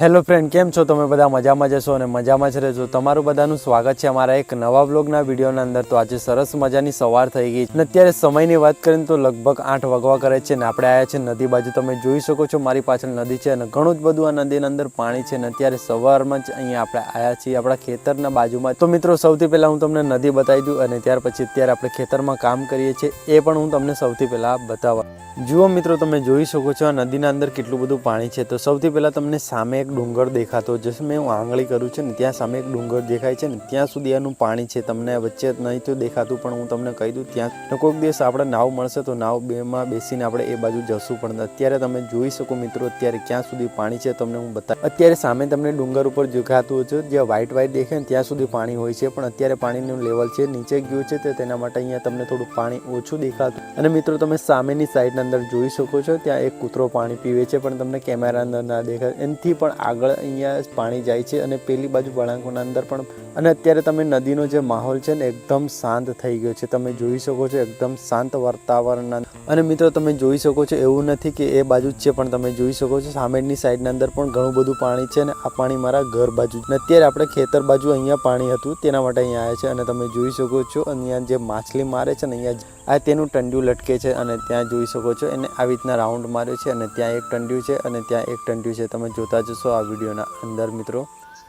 Hello friend, કેમ છો તમે? બધા મજામાં જશો અને મજામાં જ રહેજો. તમારું બધાનું સ્વાગત છે અમારા એક નવા વ્લોગના વિડીયોના અંદર. તો આજે સરસ મજાની સવાર થઈ ગઈ અને અત્યારે સમયની વાત કરીએ તો લગભગ 8 વાગવા કરે છે ને આપણે આવ્યા છે નદી બાજુ. તમે જોઈ શકો છો મારી પાછળ નદી છે અને ઘણું જ બધું આ નદીની અંદર પાણી છે ને અત્યારે સવારમાં જ અહીંયા આપણે આવ્યા છીએ આપણા ખેતરના બાજુમાં. તો મિત્રો સૌથી પહેલાં હું તમને નદી બતાવી દઉં અને ત્યાર પછી અત્યારે આપણે ખેતરમાં કામ કરીએ છીએ એ પણ હું તમને સૌથી પહેલાં બતાવવા. જુઓ મિત્રો, તમે જોઈ શકો છો આ નદીના અંદર કેટલું બધું પાણી છે. તો સૌથી પહેલાં તમને સામે ડુંગર દેખાતો જશે. મેં હું આંગળી કરું છું ને ત્યાં સામે એક ડુંગર દેખાય છે ને ત્યાં સુધી એનું પાણી છે. તમને વચ્ચે નહીં તો દેખાતું પણ હું તમને કહી દઉં ત્યાં કોઈક દિવસ આપણે નાવ મળશે તો નાવ બેમાં બેસીને આપણે એ બાજુ જશું. પણ અત્યારે તમે જોઈ શકો મિત્રો અત્યારે ક્યાં સુધી પાણી છે તમને હું બતાવું. અત્યારે સામે તમને ડુંગર ઉપર દેખાતું છે જ્યાં વ્હાઈટ દેખાય ને ત્યાં સુધી પાણી હોય છે. પણ અત્યારે પાણીનું લેવલ છે નીચે ગયું છે તો તેના માટે અહીંયા તમને થોડું પાણી ઓછું દેખાતું. અને મિત્રો તમે સામેની સાઈડના અંદર જોઈ શકો છો ત્યાં એક કૂતરો પાણી પીવે છે પણ તમને કેમેરા અંદર ના દેખાય. એનાથી પણ આગળ અહીંયા પાણી જાય છે અને પેલી બાજુ વળાંકોના અંદર પણ. અને અત્યારે તમે નદીનો જે માહોલ છે ને એકદમ શાંત થઈ ગયો છે. તમે જોઈ શકો છો એકદમ શાંત વાતાવરણ. અને મિત્રો તમે જોઈ શકો છો એવું નથી કે એ બાજુ જ છે પણ તમે જોઈ શકો છો સામેની સાઈડના અંદર પણ ઘણું બધું પાણી છે. અને આ પાણી મારા ઘર બાજુ જ. અત્યારે આપણે ખેતર બાજુ અહીંયા પાણી હતું તેના માટે અહીંયા આવ્યા છે. અને તમે જોઈ શકો છો અહીંયા જે માછલી મારે છે ને અહીંયા આ તેનું ટંડ્યું લટકે છે અને ત્યાં જોઈ શકો છો એને આવી રીતના રાઉન્ડ માર્યો છે. અને ત્યાં એક ટંડ્યું છે અને ત્યાં એક ટંડ્યું છે. તમે જોતા જશો આ વિડીયોના અંદર મિત્રો.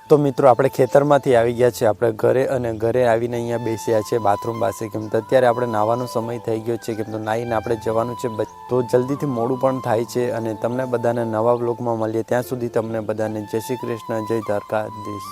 તો મિત્રો આપણે ખેતરમાંથી આવી ગયા છે આપણે ઘરે અને ઘરે આવીને અહીંયા બેસ્યા છે બાથરૂમ પાસે. કેમ તો અત્યારે આપણે નાહવાનો સમય થઈ ગયો છે. કેમ તો નાહીને આપણે જવાનું છે તો જલ્દીથી મોડું પણ થાય છે. અને તમને બધાને નવા વ્લોગમાં મળીએ ત્યાં સુધી તમને બધાને જય શ્રી કૃષ્ણ, જય દ્વારકાધીશ.